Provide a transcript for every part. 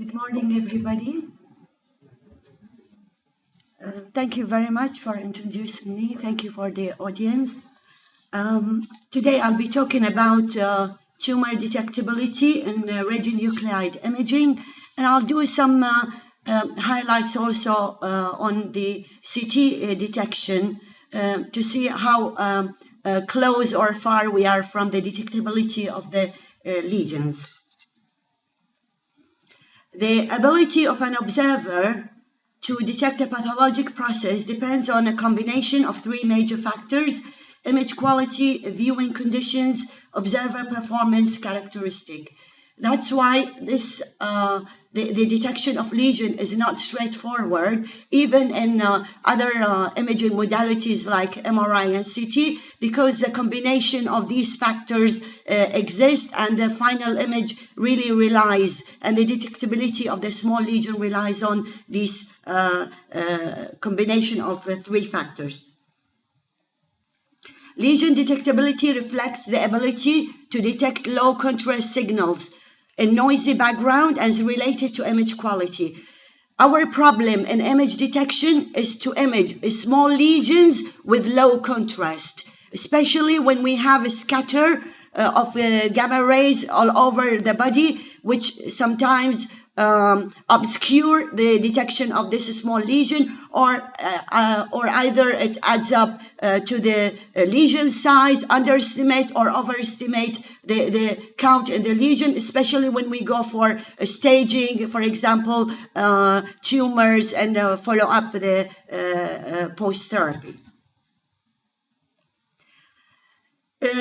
Good morning, everybody. Thank you very much for introducing me. Thank you for the audience. Today I'll be talking about tumor detectability in radionuclide imaging, and I'll do some highlights also on the CT detection to see how close or far we are from the detectability of the lesions. The ability of an observer to detect a pathologic process depends on a combination of three major factors: image quality, viewing conditions, observer performance characteristic. That's why this the detection of lesion is not straightforward, even in other imaging modalities like MRI and CT, because the combination of these factors exists, and the final image really relies, and the detectability of the small lesion relies on this combination of three factors. Lesion detectability reflects the ability to detect low contrast signals in noisy background and is related to image quality. Our problem in image detection is to image small lesions with low contrast, especially when we have a scatter of gamma rays all over the body, which sometimes obscure the detection of this small lesion, or either it adds up to the lesion size, underestimate or overestimate the count in the lesion, especially when we go for staging, for example, tumors, and follow up the post-therapy.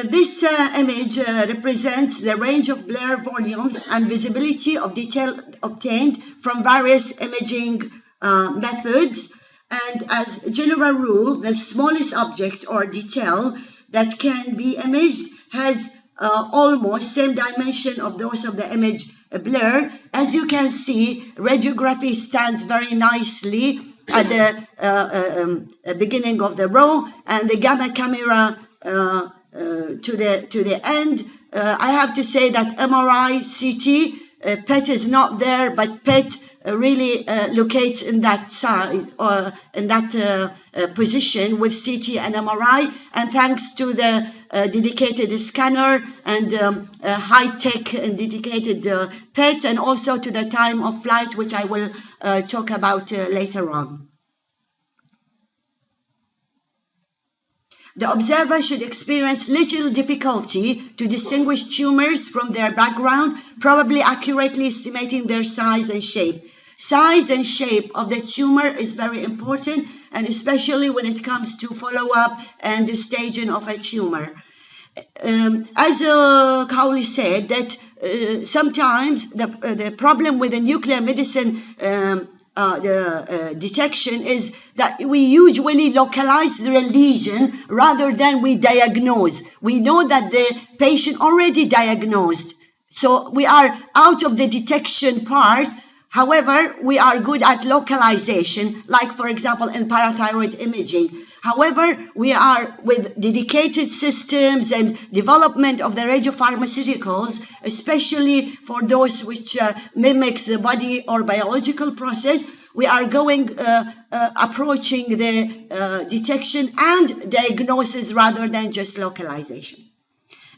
This image represents the range of blur volumes and visibility of detail obtained from various imaging methods. And as a general rule, the smallest object or detail that can be imaged has almost same dimension of those of the image blur. As you can see, radiography stands very nicely at the beginning of the row, and the gamma camera to the end. I have to say that MRI, CT, PET is not there, but PET really locates in that size or in that position with CT and MRI, and thanks to the dedicated scanner and high-tech and dedicated PET, and also to the time of flight, which I will talk about later on. The observer should experience little difficulty to distinguish tumors from their background, probably accurately estimating their size and shape. Size and shape of the tumor is very important, and especially when it comes to follow-up and the staging of a tumor. As Cowley said, that sometimes the problem with the nuclear medicine detection is that we usually localize the lesion rather than we diagnose. We know that the patient already diagnosed, so we are out of the detection part. However, we are good at localization, like for example in parathyroid imaging. However, we are with dedicated systems and development of the radiopharmaceuticals, especially for those which mimics the body or biological process. We are going approaching the detection and diagnosis rather than just localization.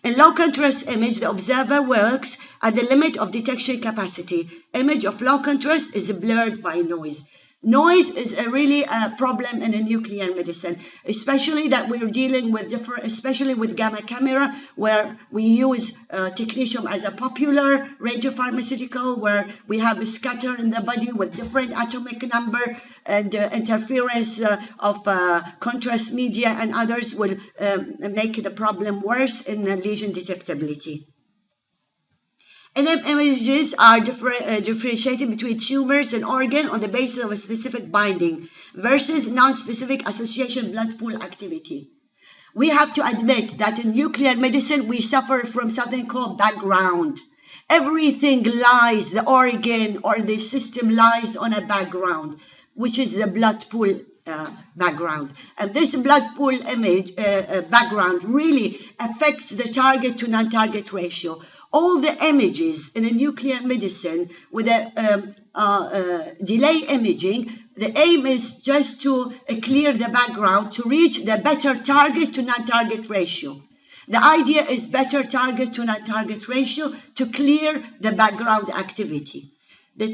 In low contrast image, the observer works at the limit of detection capacity. Image of low contrast is blurred by noise. Noise is really a problem in a nuclear medicine, especially that we're dealing with different, especially with gamma camera, where we use technetium as a popular radiopharmaceutical, where we have a scatter in the body with different atomic number, and interference of contrast media and others will make the problem worse in lesion detectability. images are differentiated between tumors and organ on the basis of a specific binding versus non-specific association blood pool activity. We have to admit that in nuclear medicine, we suffer from something called background. Everything lies, the organ or the system lies on a background, which is the blood pool background. And this blood pool image background really affects the target to non-target ratio. All the images in a nuclear medicine with a delay imaging, the aim is just to clear the background to reach the better target to non-target ratio. The idea is better target to non-target ratio to clear the background activity. The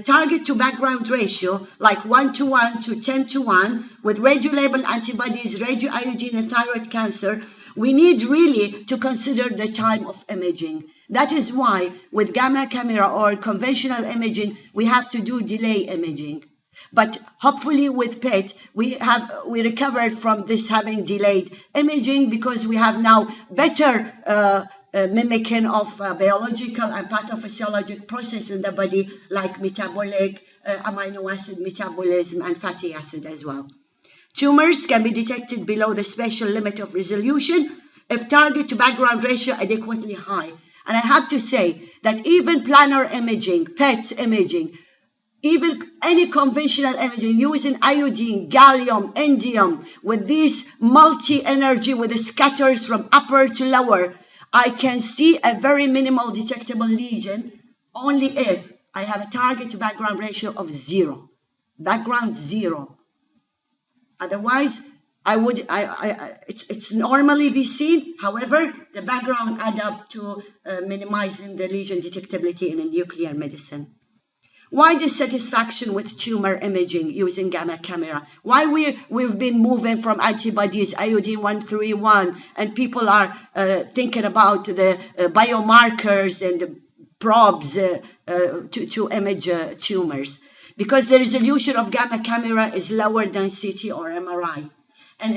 target to background ratio, like 1:1 to 10:1, with radiolabeled antibodies, radioiodine, and thyroid cancer, we need really to consider the time of imaging. That is why with gamma camera or conventional imaging, we have to do delay imaging. But hopefully with PET, we recovered from this having delayed imaging because we have now better mimicking of biological and pathophysiologic process in the body, like metabolic, amino acid metabolism, and fatty acid as well. Tumors can be detected below the spatial limit of resolution if target to background ratio adequately high. And I have to say that even planar imaging, PET imaging, even any conventional imaging using iodine, gallium, indium, with these multi-energy, with the scatters from upper to lower, I can see a very minimal detectable lesion only if I have a target to background ratio of 0, background 0. Otherwise, it's normally be seen. However, the background add up to minimizing the lesion detectability in a nuclear medicine. Why dissatisfaction with tumor imaging using gamma camera? Why we've been moving from antibodies, iodine 131, and people are thinking about the biomarkers and probes to image tumors? Because the resolution of gamma camera is lower than CT or MRI. And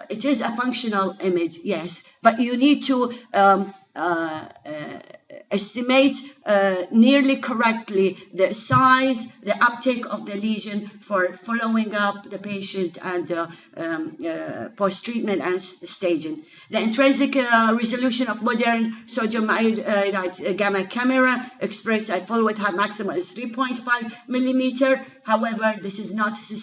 it is a functional image, yes, but you need to estimate nearly correctly the size, the uptake of the lesion for following up the patient and post-treatment and staging. The intrinsic resolution of modern sodium iodide gamma camera expressed at full width maximum is 3.5 millimeter. However, this is not the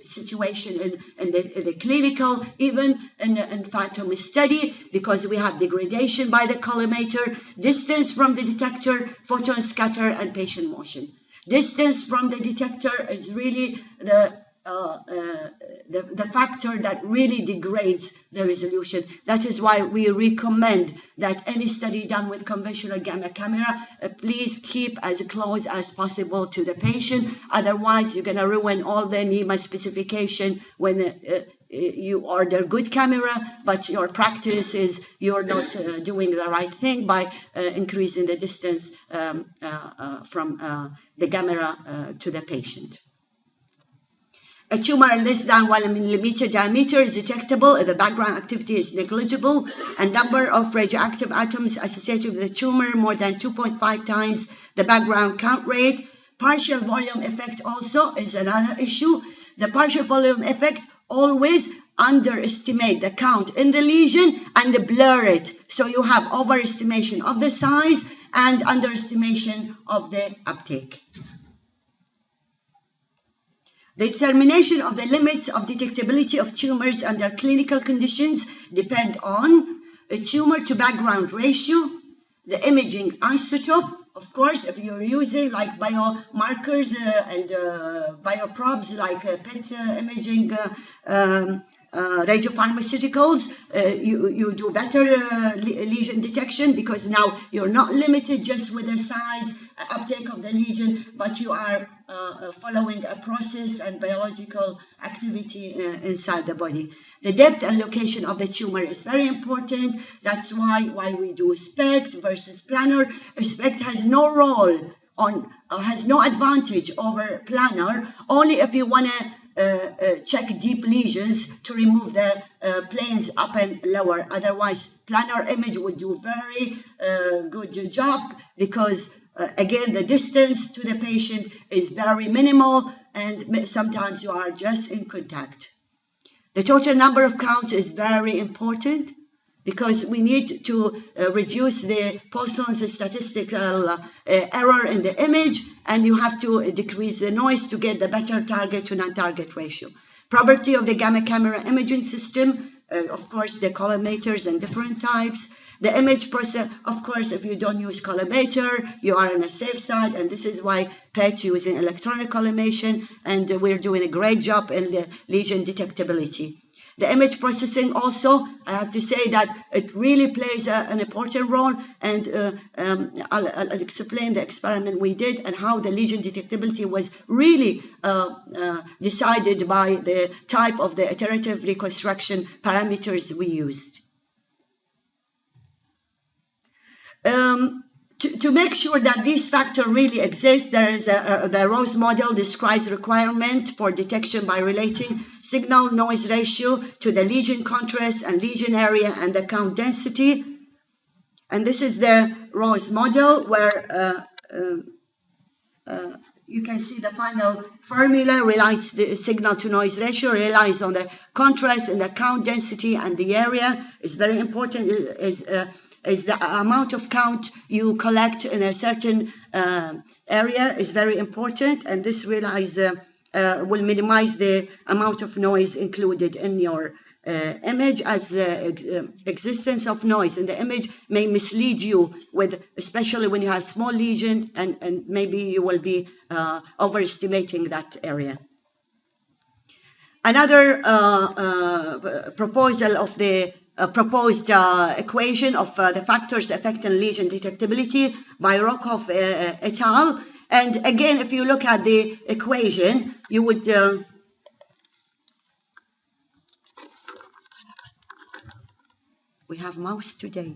situation in the clinical, even in phantom study, because we have degradation by the collimator, distance from the detector, photon scatter, and patient motion. Distance from the detector is really the factor that really degrades the resolution. That is why we recommend that any study done with conventional gamma camera, please keep as close as possible to the patient. Otherwise, you're going to ruin all the NEMA specification when you order good camera, but your practice is you're not doing the right thing by increasing the distance from the camera to the patient. A tumor less than 1 millimeter diameter is detectable if the background activity is negligible and number of radioactive atoms associated with the tumor more than 2.5 times the background count rate. Partial volume effect also is another issue. The partial volume effect always underestimate the count in the lesion and blur it. So you have overestimation of the size and underestimation of the uptake. The determination of the limits of detectability of tumors under clinical conditions depend on a tumor to background ratio, the imaging isotope. Of course, if you're using like biomarkers and bioprobes like PET imaging, radiopharmaceuticals, you do better lesion detection, because now you're not limited just with the size uptake of the lesion, but you are following a process and biological activity inside the body. The depth and location of the tumor is very important. That's why we do SPECT versus planar. SPECT has no role has no advantage over planar, only if you want to check deep lesions to remove the planes up and lower. Otherwise, planar image would do very good job, because again, the distance to the patient is very minimal, and sometimes you are just in contact. The total number of counts is very important. because we need to reduce the Poisson's statistical error in the image, and you have to decrease the noise to get the better target to non-target ratio. Property of the gamma camera imaging system, of course, the collimators and different types. The image process, of course, if you don't use collimator, you are on a safe side, and this is why PET using electronic collimation, and we're doing a great job in the lesion detectability. The image processing also, I have to say that it really plays an important role, and I'll explain the experiment we did and how the lesion detectability was really decided by the type of the iterative reconstruction parameters we used. To make sure that this factor really exists, there is the Rose model describes requirement for detection by relating signal-noise ratio to the lesion contrast and lesion area and the count density. And this is the Rose model where you can see the final formula relies the signal-to-noise ratio, relies on the contrast and the count density and the area. Is very important, is the amount of count you collect in a certain area is very important, and this relies will minimize the amount of noise included in your image, as the existence of noise in the image may mislead you with, especially when you have small lesion, and maybe you will be overestimating that area. Another proposal of the proposed equation of the factors affecting lesion detectability by Rokov et al. And again, if you look at the equation, you would we have mouse today.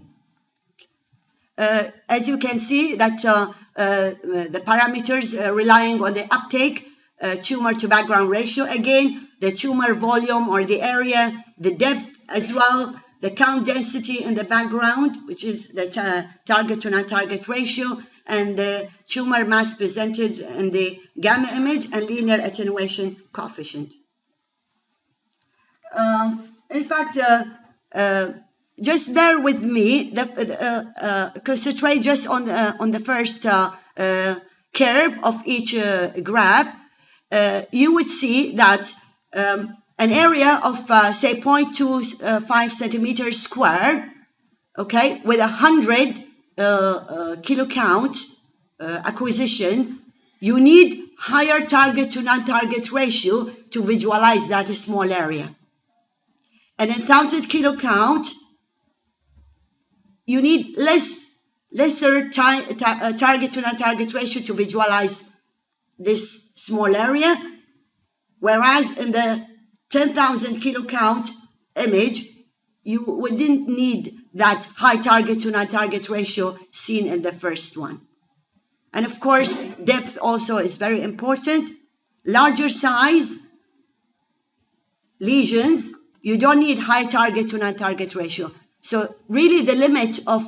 As you can see that the parameters relying on the uptake, tumor to background ratio, again, the tumor volume or the area, the depth as well, the count density in the background, which is the target to non-target ratio, and the tumor mass presented in the gamma image, and linear attenuation coefficient. In fact, just bear with me, concentrate just on the first curve of each graph. You would see that an area of say 0.25 centimeters square, okay, with 100 kilo count acquisition, you need higher target to non-target ratio to visualize that small area. And in 1000 kilo count, you need lesser target to non-target ratio to visualize this small area, whereas in the 10,000 kilo count image, you wouldn't need that high target to non-target ratio seen in the first one. And of course, depth also is very important. Larger size lesions, you don't need high target to non-target ratio. So really the limit of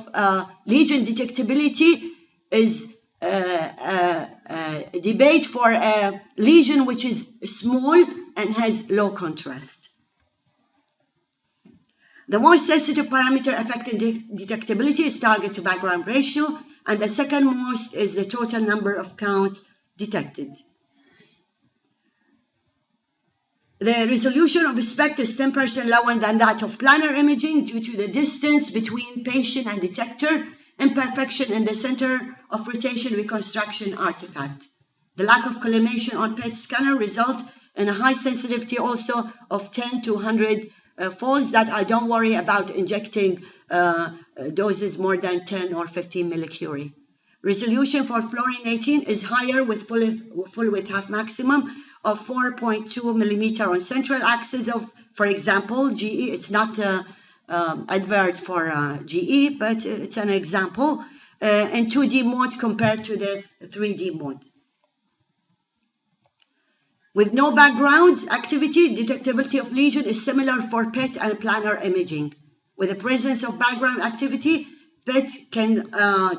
lesion detectability is a debate for a lesion which is small and has low contrast. The most sensitive parameter affecting detectability is target to background ratio, and the second most is the total number of counts detected. The resolution of SPECT is 10% lower than that of planar imaging due to the distance between patient and detector, imperfection in the center of rotation reconstruction artifact. The lack of collimation on PET scanner results in a high sensitivity also of 10 to 100 folds that I don't worry about injecting doses more than 10 or 15 millicurie. Resolution for fluorinating is higher with full width half maximum of 4.2 millimeter on central axis of, for example, GE. It's not advert for GE, but it's an example in 2D mode compared to the 3D mode. With no background activity, detectability of lesion is similar for PET and planar imaging. With the presence of background activity, PET can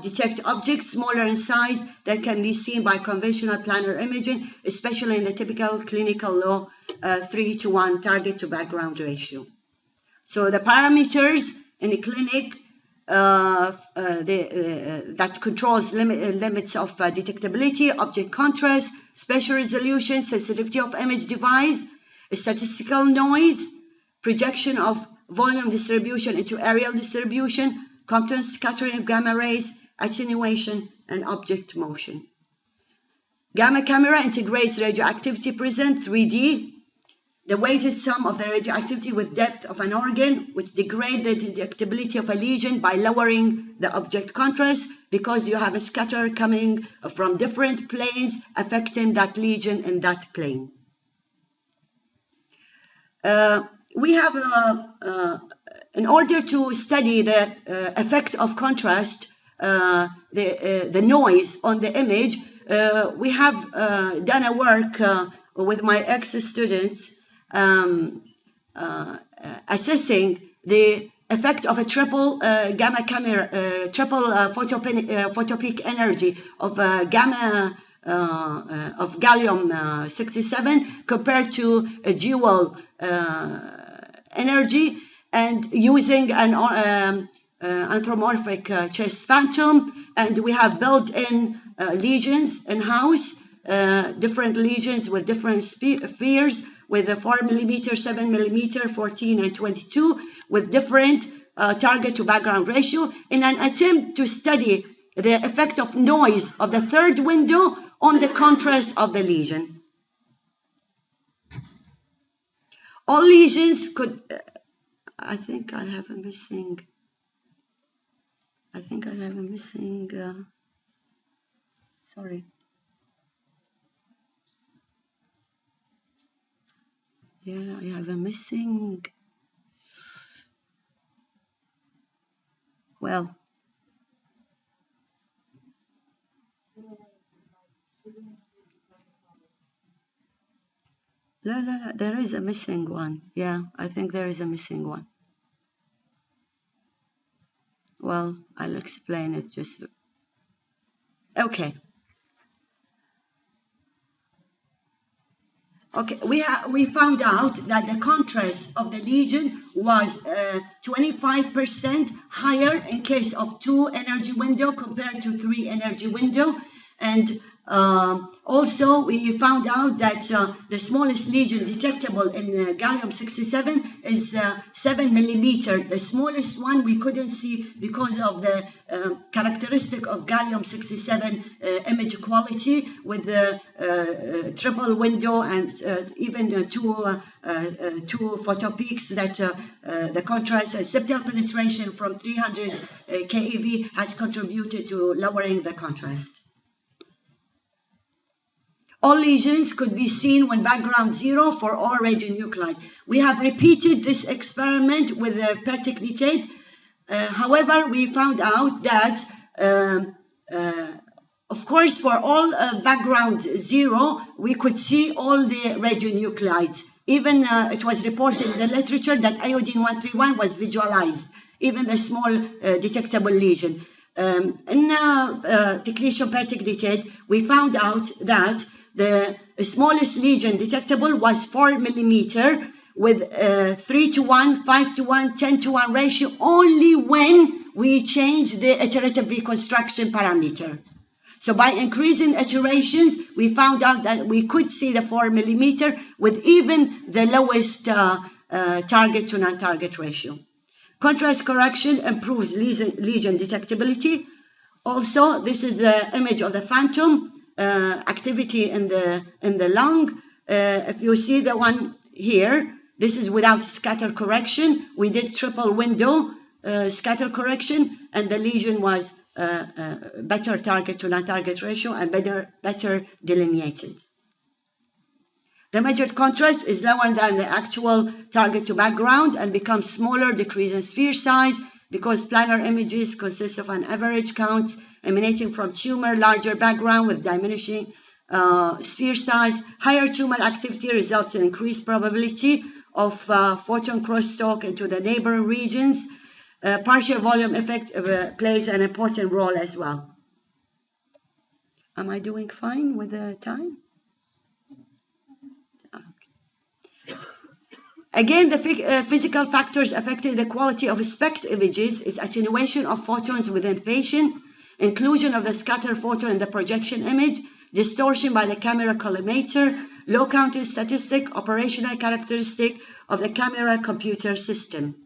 detect objects smaller in size that can be seen by conventional planar imaging, especially in the typical clinical low 3:1 target to background ratio. So the parameters in a clinic that controls limits of detectability, object contrast, spatial resolution, sensitivity of image device, statistical noise, projection of volume distribution into areal distribution, Compton scattering of gamma rays, attenuation, and object motion. Gamma camera integrates radioactivity present 3D, the weighted sum of the radioactivity with depth of an organ, which degrade the detectability of a lesion by lowering the object contrast, because you have a scatter coming from different planes affecting that lesion in that plane. We have, in order to study the effect of contrast, the noise on the image, we have done a work with my ex-students assessing the effect of a triple gamma camera, triple photopeak energy of gamma of gallium 67 compared to a dual energy, and using an anthropomorphic chest phantom, and we have built-in lesions in-house, different lesions with different spheres, with a 4 millimeter, 7 millimeter, 14 and 22, with different target to background ratio, in an attempt to study the effect of noise of the third window on the contrast of the lesion. All lesions could, I think I have a missing, sorry. Yeah, I have a missing, well, no, there is a missing one. Yeah, I think there is a missing one. Well, I'll explain it just, okay. Okay, we found out that the contrast of the lesion was 25% higher in case of 2 energy window compared to 3 energy window, and also we found out that the smallest lesion detectable in gallium 67 is 7 millimeter. The smallest one we couldn't see because of the characteristic of gallium 67 image quality, with the triple window and even two photopeaks, that the contrast septal penetration from 300 keV has contributed to lowering the contrast. All lesions could be seen when background 0 for all radionuclide. We have repeated this experiment with the pertechnetate. However, we found out that, of course, for all background 0, we could see all the radionuclides. Even it was reported in the literature that iodine 131 was visualized, even the small detectable lesion. In technetium pertechnetate, we found out that the smallest lesion detectable was 4 millimeter with 3:1, 5:1, 10:1 ratio, only when we change the iterative reconstruction parameter. So by increasing iterations, we found out that we could see the 4 millimeter with even the lowest target to non-target ratio. Contrast correction improves lesion detectability. Also, this is the image of the phantom activity in the lung. If you see the one here, this is without scatter correction. We did triple window scatter correction, and the lesion was better target to non-target ratio and better delineated. The measured contrast is lower than the actual target to background and becomes smaller, decrease in sphere size, because planar images consist of an average count emanating from tumor, larger background with diminishing sphere size. Higher tumor activity results in increased probability of photon crosstalk into the neighboring regions. Partial volume effect plays an important role as well. Am I doing fine with the time? Again, the physical factors affecting the quality of SPECT images is attenuation of photons within the patient, inclusion of the scatter photon in the projection image, distortion by the camera collimator, low counting statistic, operational characteristic of the camera computer system.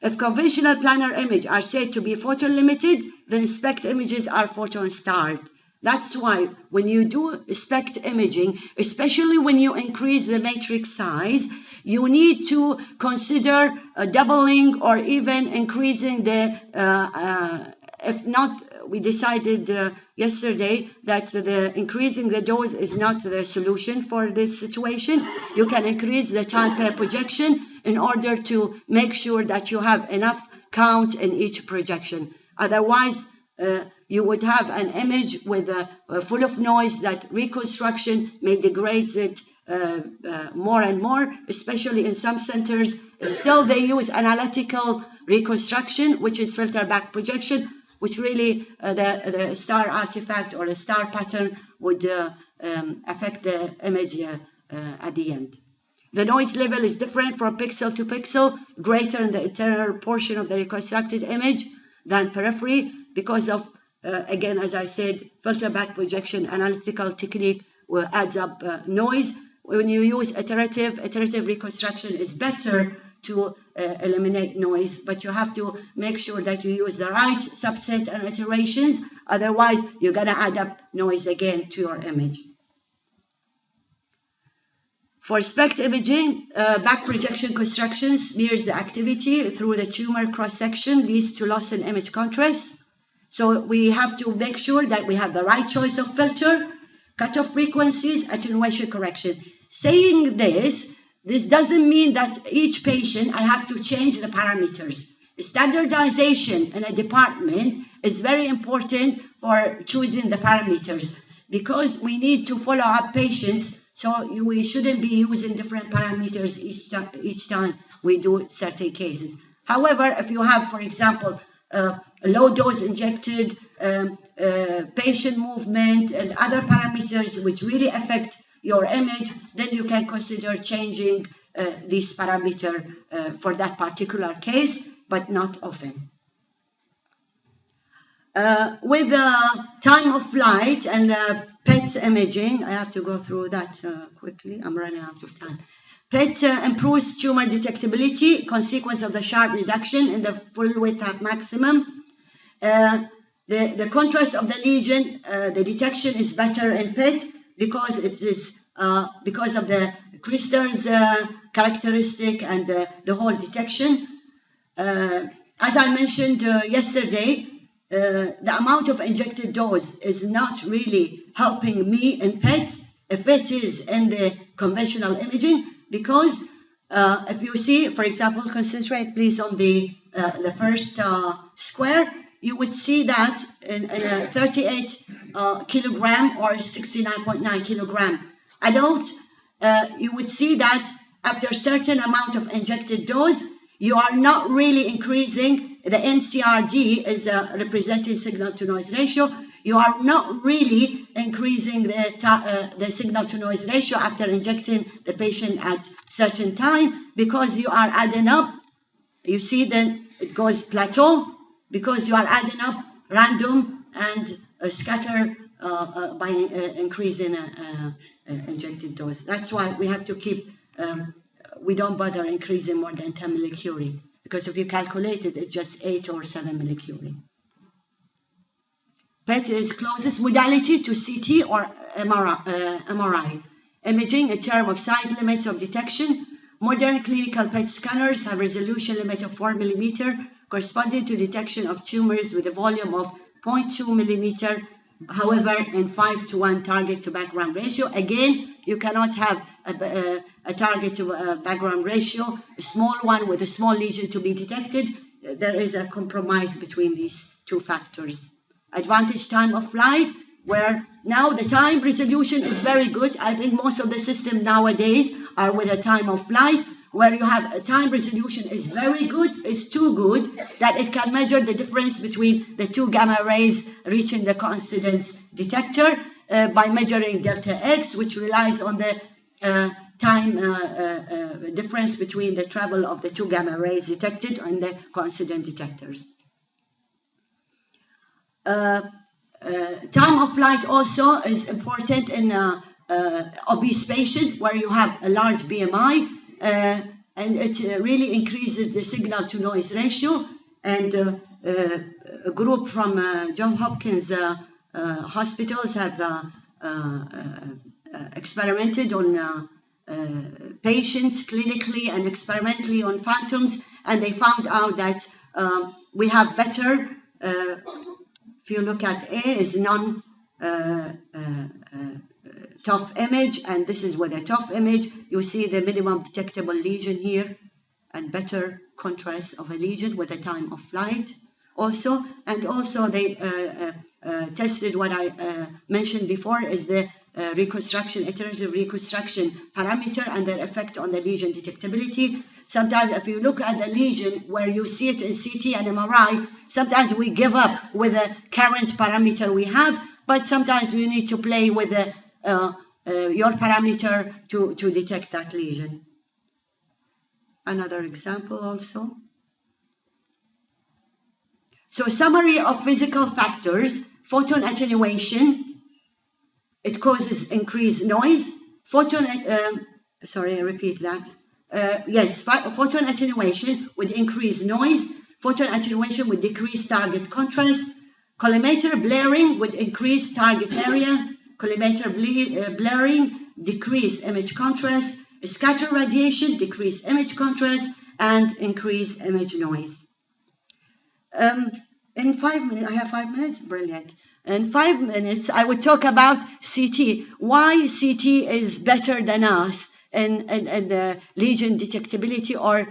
If conventional planar images are said to be photon limited, then SPECT images are photon starved. That's why when you do SPECT imaging, especially when you increase the matrix size, you need to consider doubling or even increasing the, if not, we decided yesterday that increasing the dose is not the solution for this situation. You can increase the time per projection in order to make sure that you have enough count in each projection. Otherwise, you would have an image with full of noise that reconstruction may degrade it more and more, especially in some centers. Still, they use analytical reconstruction, which is filter back projection, which really the star artifact or a star pattern would affect the image at the end. The noise level is different from pixel to pixel, greater in the internal portion of the reconstructed image than periphery because of, again, as I said, filter back projection analytical technique adds up noise. When you use iterative reconstruction is better to eliminate noise, but you have to make sure that you use the right subset and iterations, otherwise you're going to add up noise again to your image. For SPECT imaging, back projection construction smears the activity through the tumor cross-section, leads to loss in image contrast. So we have to make sure that we have the right choice of filter, cutoff frequencies, attenuation correction. Saying this doesn't mean that each patient I have to change the parameters. Standardization in a department is very important for choosing the parameters because we need to follow up patients, so we shouldn't be using different parameters each time we do certain cases. However, if you have, for example, low dose injected, patient movement and other parameters which really affect your image, then you can consider changing this parameter for that particular case, but not often. With time of flight and PET imaging, I have to go through that quickly, I'm running out of time. PET improves tumor detectability, consequence of the sharp reduction in the full width at maximum. The contrast of the lesion, the detection is better in PET because it is because of the crystals characteristic and the whole detection. As I mentioned yesterday, the amount of injected dose is not really helping me in PET if it is in the conventional imaging, because if you see, for example, concentrate please on the first square, you would see that in a 38 kilogram or 69.9 kilogram adult, you would see that after a certain amount of injected dose, you are not really increasing the NCRD is representing signal to noise ratio. You are not really increasing the signal to noise ratio after injecting the patient at certain time because you are adding up. You see, then it goes plateau because you are adding up random and scatter by increasing injected dose. That's why we have to keep, we don't bother increasing more than 10 millicurie, because if you calculate it, it's just 8 or 7 millicurie. PET is closest modality to CT or MRI. Imaging in terms of site limits of detection. Modern clinical PET scanners have resolution limit of 4 millimeter, corresponding to detection of tumors with a volume of 0.2 millimeter. However, in 5:1 target to background ratio, again, you cannot have a target to background ratio, a small one with a small lesion to be detected. There is a compromise between these two factors. Advantage time of flight, where now the time resolution is very good. I think most of the systems nowadays are with a time of flight, where you have a time resolution is very good, it's too good, that it can measure the difference between the two gamma rays reaching the coincidence detector by measuring delta X, which relies on the time difference between the travel of the 2 gamma rays detected and the coincident detectors. Time of flight also is important in obese patient where you have a large BMI, and it really increases the signal to noise ratio. And a group from Johns Hopkins hospitals have experimented on patients clinically and experimentally on phantoms, and they found out that we have better, if you look at A is non-TOF image, and this is with a TOF image, you see the minimum detectable lesion here and better contrast of a lesion with the time of flight also. And also they tested what I mentioned before is the reconstruction, iterative reconstruction parameter and their effect on the lesion detectability. Sometimes if you look at the lesion where you see it in CT and MRI, sometimes we give up with the current parameter we have, but sometimes we need to play with the, your parameter to detect that lesion. Another example also. So summary of physical factors: photon attenuation, it causes increased noise. Photon, sorry, I repeat that. Yes, photon attenuation would increase noise. Photon attenuation would decrease target contrast. Collimator blurring would increase target area. Collimator blurring, decrease image contrast. Scatter radiation, decrease image contrast, and increase image noise. In 5 minutes, I have 5 minutes? Brilliant. In 5 minutes, I would talk about CT. Why CT is better than us in lesion detectability, or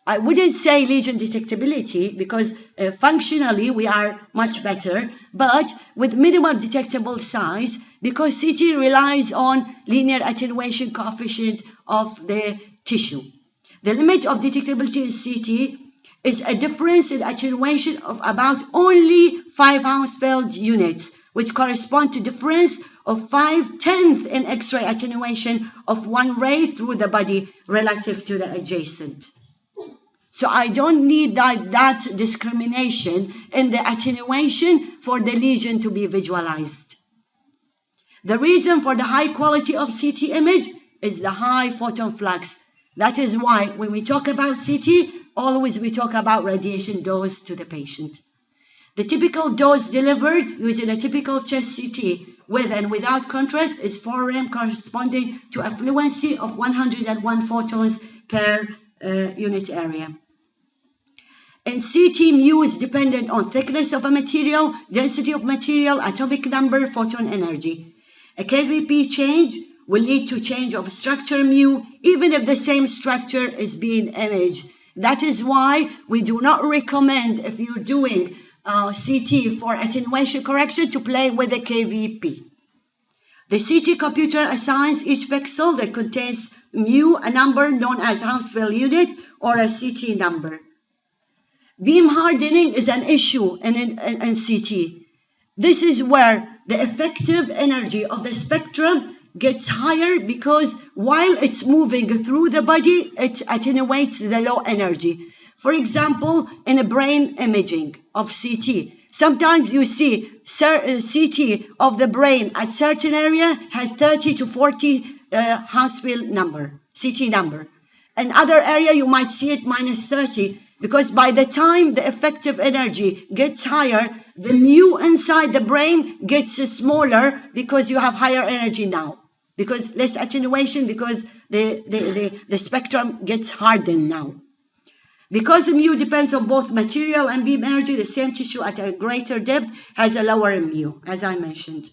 I wouldn't say lesion detectability because functionally we are much better, but with minimal detectable size, because CT relies on linear attenuation coefficient of the tissue. The limit of detectability in CT is a difference in attenuation of about only 5 Hounsfield units, which correspond to difference of 5/10 in X-ray attenuation of one ray through the body relative to the adjacent. So I don't need that discrimination in the attenuation for the lesion to be visualized. The reason for the high quality of CT image is the high photon flux. That is why when we talk about CT, always we talk about radiation dose to the patient. The typical dose delivered using a typical chest CT with and without contrast is 4 rem, corresponding to a fluency of 101 photons per unit area. In CT, mu is dependent on thickness of a material, density of material, atomic number, photon energy. A KVP change will lead to change of structure mu, even if the same structure is being imaged. That is why we do not recommend, if you're doing CT for attenuation correction, to play with the KVP. The CT computer assigns each pixel that contains mu a number known as Hounsfield unit or a CT number. Beam hardening is an issue in CT. This is where the effective energy of the spectrum gets higher because while it's moving through the body, it attenuates the low energy. For example, in a brain imaging of CT, sometimes you see CT of the brain at certain area has 30 to 40 Hounsfield number, CT number. In other area, you might see it minus 30. Because by the time the effective energy gets higher, the mu inside the brain gets smaller because you have higher energy now. Because less attenuation, because the spectrum gets hardened now. Because the mu depends on both material and beam energy, the same tissue at a greater depth has a lower mu, as I mentioned.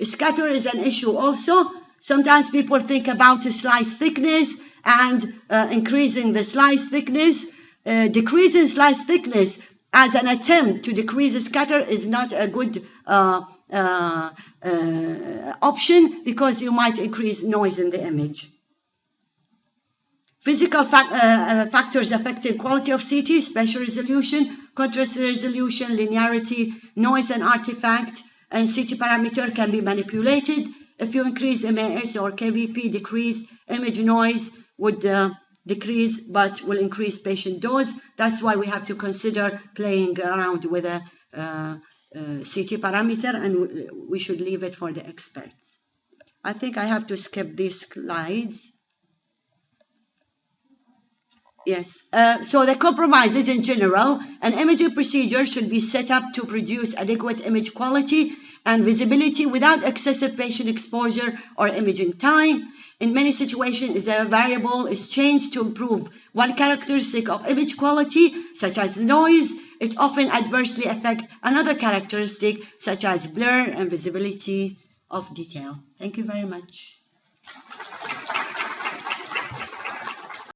Scatter is an issue also. Sometimes people think about the slice thickness and increasing the slice thickness. Decreasing slice thickness as an attempt to decrease the scatter is not a good option because you might increase noise in the image. Physical factors affecting quality of CT: spatial resolution, contrast resolution, linearity, noise and artifact, and CT parameter can be manipulated. If you increase MAS or KVP, decrease image noise would decrease, but will increase patient dose. That's why we have to consider playing around with a CT parameter, and we should leave it for the experts. I think I have to skip these slides. Yes, so the compromises in general, an imaging procedure should be set up to produce adequate image quality and visibility without excessive patient exposure or imaging time. In many situations, the variable is changed to improve one characteristic of image quality, such as noise. It often adversely affects another characteristic, such as blur and visibility of detail. Thank you very much.